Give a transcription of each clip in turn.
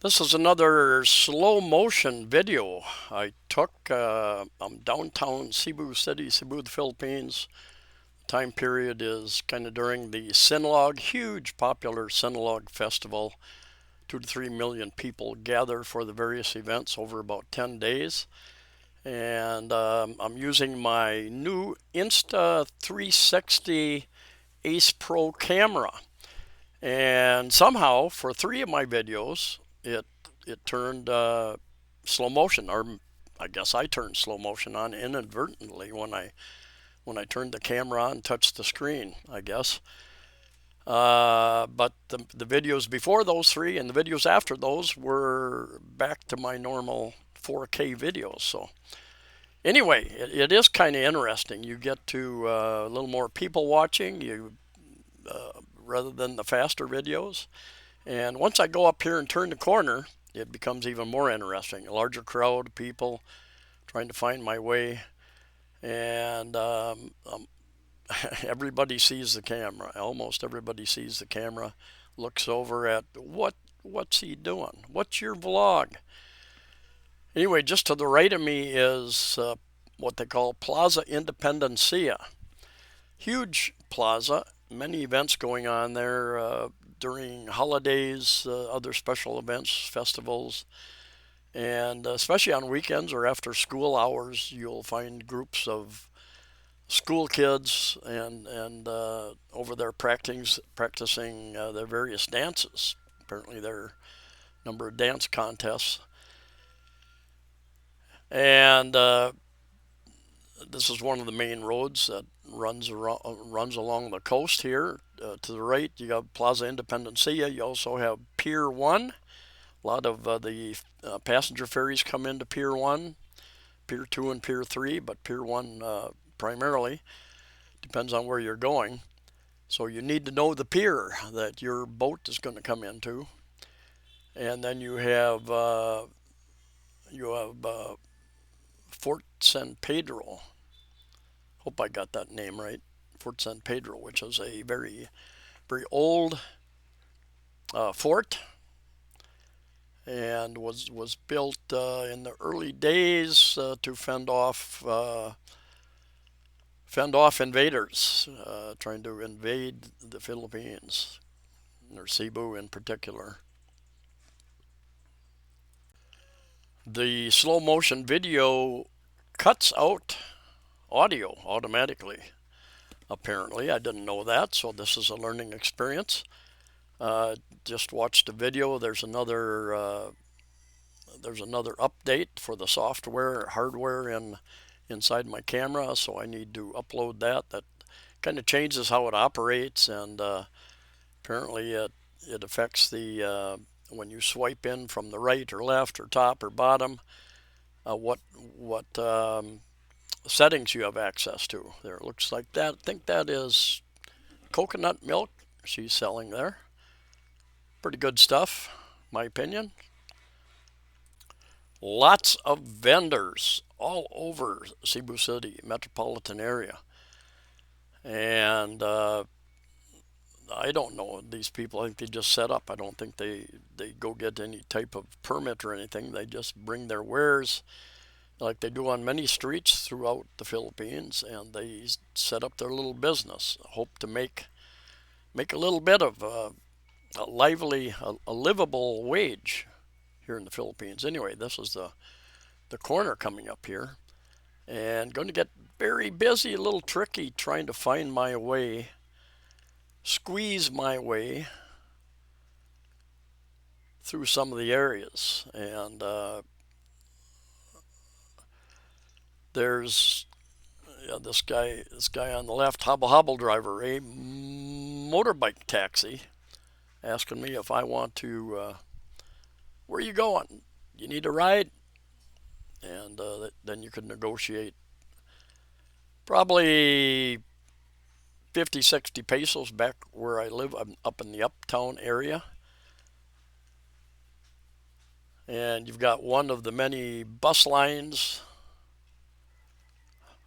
This is another slow motion video I took. I'm downtown Cebu City, Cebu, the Philippines. Time period is kind of during the Sinulog, huge popular Sinulog festival. 2 to 3 million people gather for the various events over about 10 days. And I'm using my new Insta360 Ace Pro camera. And somehow, for three of my videos, it turned slow motion, or I guess I turned slow motion on inadvertently when I turned the camera on, and touched the screen, I guess. But the videos before those three and the videos after those were back to my normal 4K videos. So anyway, it is kind of interesting. You get to a little more people watching you rather than the faster videos. And once I go up here and turn the corner, it becomes even more interesting. A larger crowd of people trying to find my way, and everybody sees the camera. Almost everybody sees the camera, looks over at what's he doing? What's your vlog? Anyway, just to the right of me is what they call Plaza Independenta. Huge plaza, many events going on there during holidays, other special events, festivals, and especially on weekends or after school hours, you'll find groups of school kids and over there practicing their various dances. Apparently, there are a number of dance contests, and this is one of the main roads that runs along the coast here. To the right, you got Plaza Independenta. You also have Pier 1. A lot of the passenger ferries come into Pier 1, Pier 2, and Pier 3, but Pier 1 primarily. Depends on where you're going. So you need to know the pier that your boat is going to come into. And then you have Fort San Pedro. Hope I got that name right. Fort San Pedro, which is a very very old fort and was built in the early days to fend off invaders trying to invade the Philippines, or Cebu in particular. The slow motion video cuts out audio automatically. Apparently, I didn't know that, so this is a learning experience. Just watched the video. There's another update for the software hardware inside my camera, so I need to upload that. That kind of changes how it operates, and apparently it affects the when you swipe in from the right or left or top or bottom, what settings you have access to. There, it looks like that. I think that is coconut milk she's selling there. Pretty good stuff, my opinion. Lots of vendors all over Cebu City metropolitan area, and I don't know these people. I think they just set up. I don't think they go get any type of permit or anything. They just bring their wares like they do on many streets throughout the Philippines, and they set up their little business. Hope to make a little bit of a lively, a livable wage here in the Philippines. Anyway, this is the corner coming up here, and going to get very busy, a little tricky trying to find my way, squeeze my way through some of the areas. And there's this guy on the left, hobble hobble driver, a motorbike taxi, asking me if I want to. Where are you going? You need a ride? And then you could negotiate probably 50, 60 pesos back where I live. I'm up in the uptown area. And you've got one of the many bus lines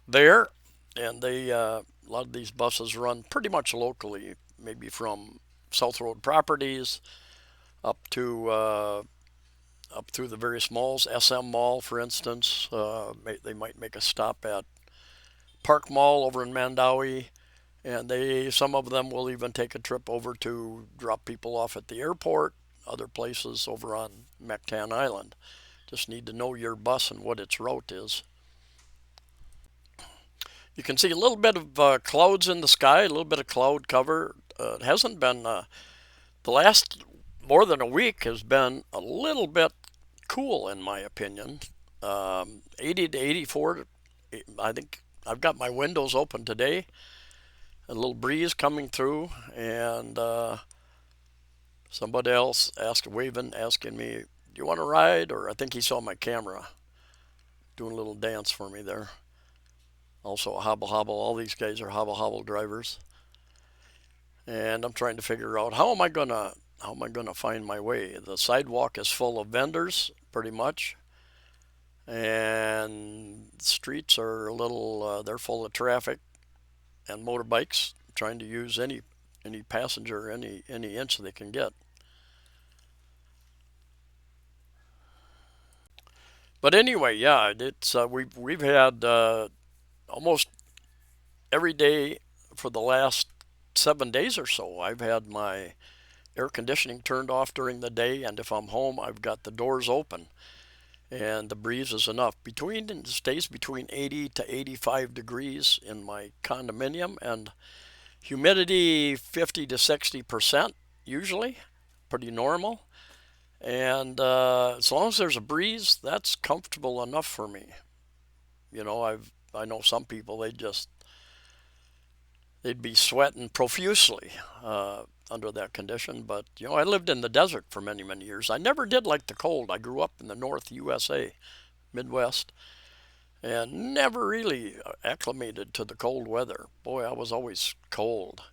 there. And a lot of these buses run pretty much locally, maybe from South Road Properties up to up through the various malls. SM Mall, for instance, they might make a stop at Park Mall over in Mandawi, and some of them will even take a trip over to drop people off at the airport. Other places over on Mactan Island. Just need to know your bus and what its route is. You can see a little bit of clouds in the sky, a little bit of cloud cover. It hasn't been the last more than a week has been a little bit cool in my opinion. 80 to 84. I think I've got my windows open today. A little breeze coming through, and somebody else asking me, "Do you want to ride?" Or I think he saw my camera doing a little dance for me there. Also a hobble hobble. All these guys are hobble hobble drivers, and I'm trying to figure out how am I gonna find my way. The sidewalk is full of vendors, pretty much, and the streets are a little they're full of traffic and motorbikes trying to use any passenger any inch they can get. But anyway, yeah, it's we've had almost every day for the last 7 days or so. I've had my air conditioning turned off during the day, and if I'm home, I've got the doors open, and the breeze is enough. It stays between 80 to 85 degrees in my condominium, and humidity 50 to 60% usually, pretty normal. And as long as there's a breeze, that's comfortable enough for me. I know some people they'd be sweating profusely under that condition. But I lived in the desert for many many years. I never did like the cold. I grew up in the North USA, Midwest, and never really acclimated to the cold weather. Boy, I was always cold.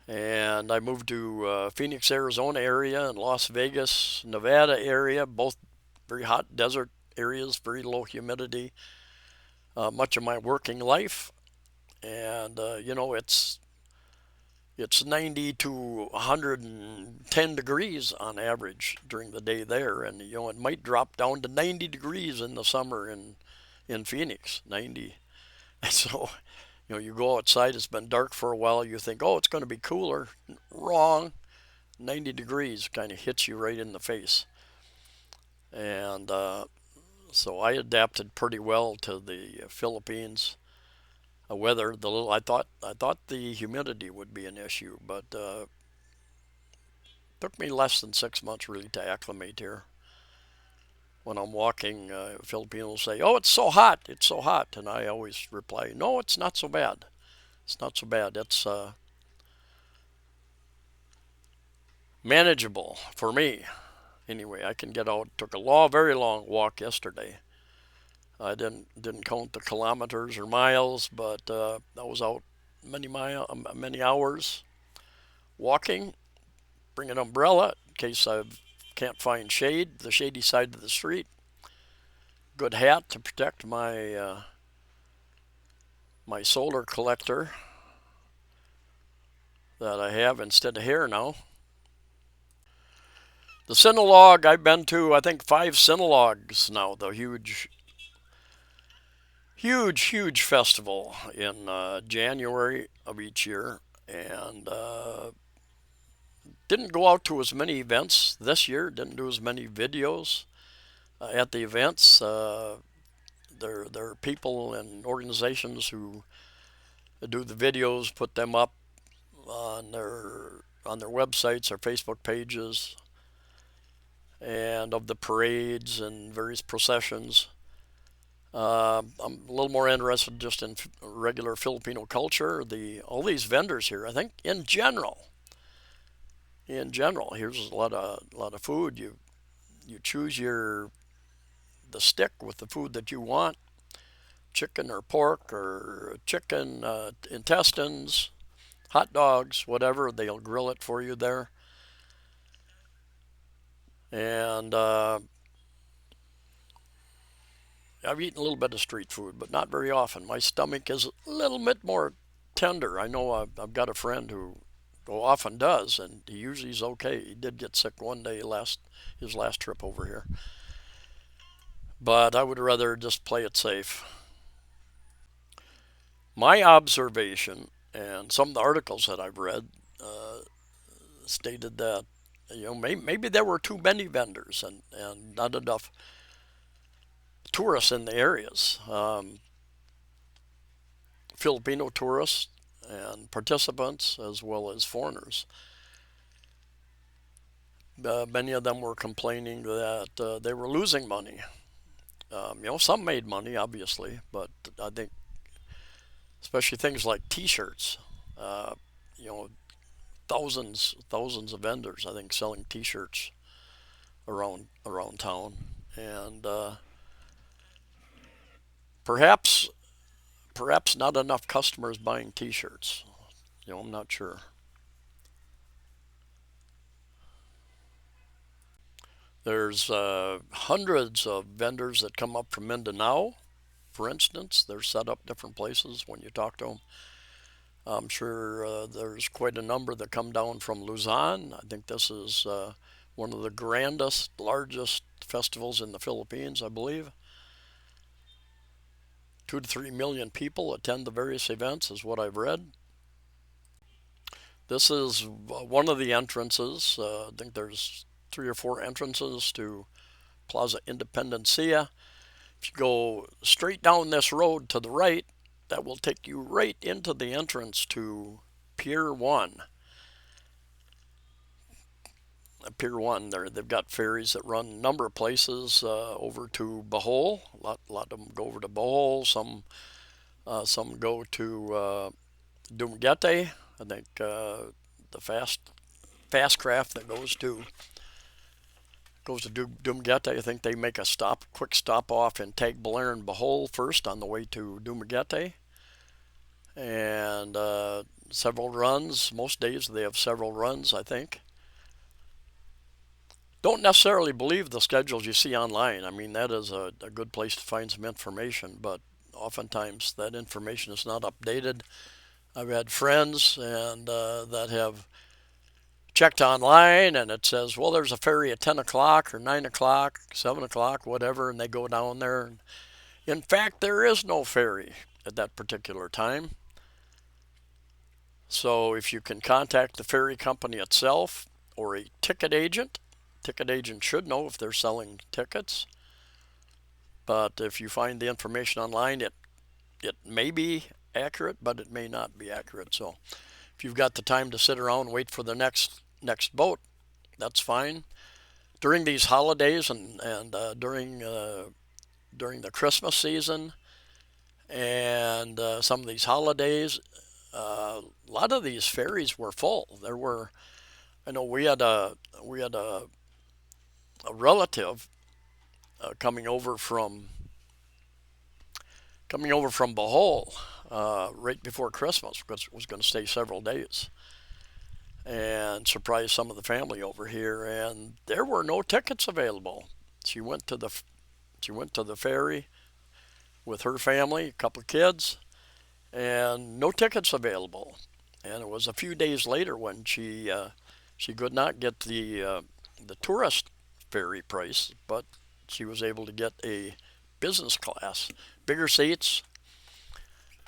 And I moved to Phoenix, Arizona area and Las Vegas, Nevada area, both very hot desert areas, very low humidity, much of my working life. And it's 90 to 110 degrees on average during the day there, and it might drop down to 90 degrees in the summer in Phoenix, 90. So you go outside, it's been dark for a while, you think, oh, it's going to be cooler. Wrong. 90 degrees kind of hits you right in the face. And so I adapted pretty well to the Philippines weather. I thought the humidity would be an issue, but took me less than 6 months really to acclimate here. When I'm walking, Filipinos say, "Oh, it's so hot, it's so hot," and I always reply, "No, it's not so bad. It's not so bad. It's manageable for me." Anyway, I can get out. Took a very long walk yesterday. I didn't count the kilometers or miles, but I was out many hours walking. Bring an umbrella in case I can't find shade, the shady side of the street. Good hat to protect my solar collector that I have instead of hair now. The Sinologue, I've been to, I think, 5 Sinologues now. The huge festival in January of each year, and didn't go out to as many events this year. Didn't do as many videos at the events. There are people and organizations who do the videos, put them up on their websites or Facebook pages, and of the parades and various processions. I'm a little more interested just in regular Filipino culture. All these vendors here, I think, in general, here's a lot of food. You choose the stick with the food that you want, chicken or pork or chicken intestines, hot dogs, whatever. They'll grill it for you there, and I've eaten a little bit of street food, but not very often. My stomach is a little bit more tender. I know I've got a friend who often does, and he usually is okay. He did get sick one day his last trip over here, but I would rather just play it safe. My observation and some of the articles that I've read stated that maybe there were too many vendors and not enough tourists in the areas. Filipino tourists and participants as well as foreigners. Many of them were complaining that they were losing money. Some made money, obviously, but I think especially things like T-shirts. Uh, you know, thousands of vendors, I think, selling T-shirts around town, and perhaps perhaps not enough customers buying T-shirts. I'm not sure. There's hundreds of vendors that come up from Mindanao, for instance. They're set up different places when you talk to them. I'm sure there's quite a number that come down from Luzon. I think this is one of the grandest, largest festivals in the Philippines, I believe. 2 to 3 million people attend the various events, is what I've read. This is one of the entrances. I think there's 3 or 4 entrances to Plaza Independenta. If you go straight down this road to the right, that will take you right into the entrance to Pier 1. Pier 1, they've got ferries that run a number of places over to Bohol. A lot of them go over to Bohol. Some go to Dumaguete. I think the fast craft that goes to Dumaguete. I think they make a quick stop off in Tagbilaran, Bohol first on the way to Dumaguete, and several runs. Most days they have several runs, I think. Don't necessarily believe the schedules you see online. I mean, that is a good place to find some information, but oftentimes that information is not updated. I've had friends and that have checked online and it says, well, there's a ferry at 10 o'clock or 9 o'clock, 7 o'clock, whatever, and they go down there. In fact, there is no ferry at that particular time. So if you can contact the ferry company itself or a ticket agent should know if they're selling tickets. But if you find the information online, it may be accurate, but it may not be accurate. So if you've got the time to sit around and wait for the next boat, that's fine. During these holidays and during the Christmas season and some of these holidays, a lot of these ferries were full. I know we had a relative coming over from Bohol right before Christmas because was going to stay several days and surprise some of the family over here, and there were no tickets available. She went to the ferry with her family, a couple of kids, and no tickets available. And it was a few days later when she could not get the tourist ferry price, but she was able to get a business class, bigger seats,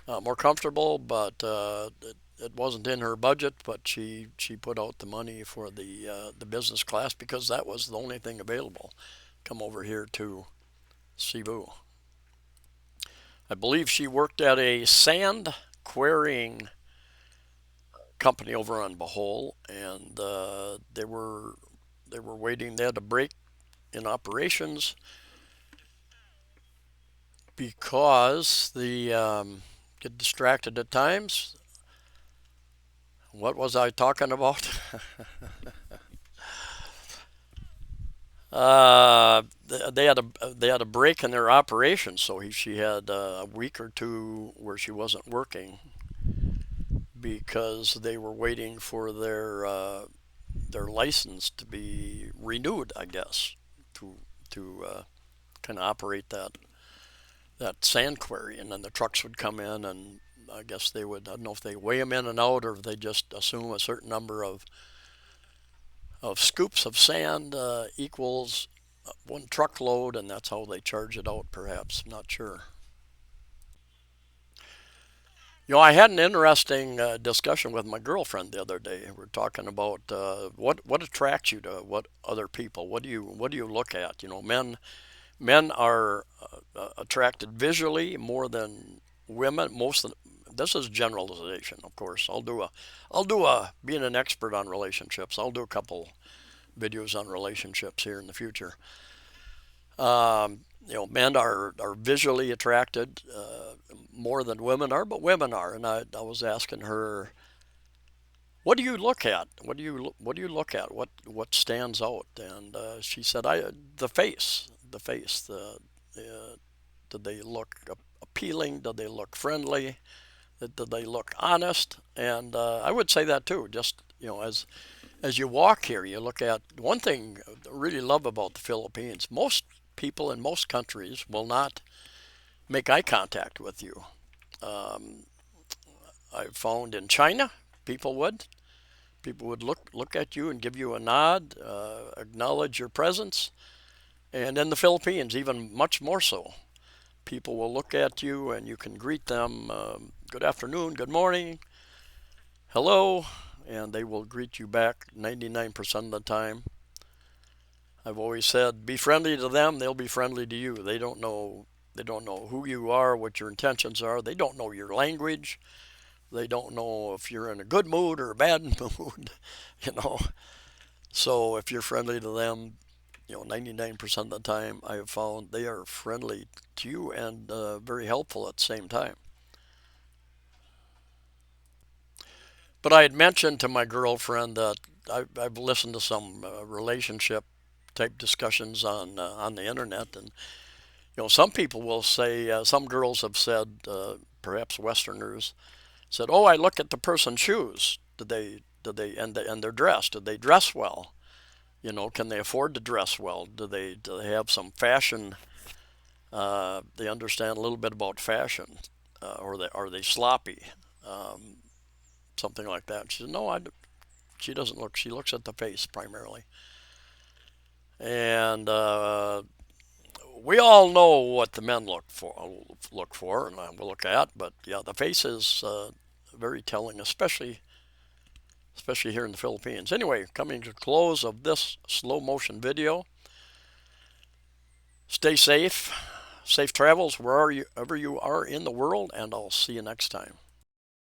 more comfortable, but it wasn't in her budget. But she put out the money for the business class because that was the only thing available. Come over here to Cebu. I believe she worked at a sand quarrying company over on Bohol, and they were waiting. They had a break in operations because the get distracted at times. What was I talking about? They had a break in their operations, so she had a week or two where she wasn't working because they were waiting for their license to be renewed, I guess, to kind of operate that sand quarry, and then the trucks would come in and I guess they would, I don't know if they weigh them in and out or if they just assume a certain number of scoops of sand equals one truckload, and that's how they charge it out, perhaps. I'm not sure. I had an interesting discussion with my girlfriend the other day. We are talking about what attracts you to what other people. What do you look at? Men are attracted visually more than women. This is generalization, of course. I'll do a being an expert on relationships. I'll do a couple videos on relationships here in the future. Men are visually attracted more than women are, but women are. And I was asking her, what do you look at? What do you look at? What stands out? And she said, the face, the do they look appealing? Do they look friendly? Do they look honest? And I would say that too. Just as you walk here, you look at one thing I really love about the Philippines. Most people in most countries will not make eye contact with you. Um, I've found in China, people would look at you and give you a nod, acknowledge your presence, and in the Philippines, even much more so. People will look at you and you can greet them, good afternoon, good morning, hello, and they will greet you back 99% of the time. I've always said, be friendly to them, they'll be friendly to you. They don't know who you are, what your intentions are. They don't know your language. They don't know if you're in a good mood or a bad mood, you know. So if you're friendly to them, 99% of the time I have found they are friendly to you and very helpful at the same time. But I had mentioned to my girlfriend that I've listened to some relationship type discussions on the internet, and some people will say, some girls have said, perhaps Westerners said, "Oh, I look at the person's shoes. And their dress? Did they dress well? Can they afford to dress well? Do they have some fashion? They understand a little bit about fashion, or are they sloppy? Um, Something like that." She said, "No, she doesn't look. She looks at the face primarily." And we all know what the men look for, and we look at. But yeah, the face is very telling, especially here in the Philippines. Anyway, coming to the close of this slow motion video. Stay safe. Safe travels wherever you are in the world, and I'll see you next time.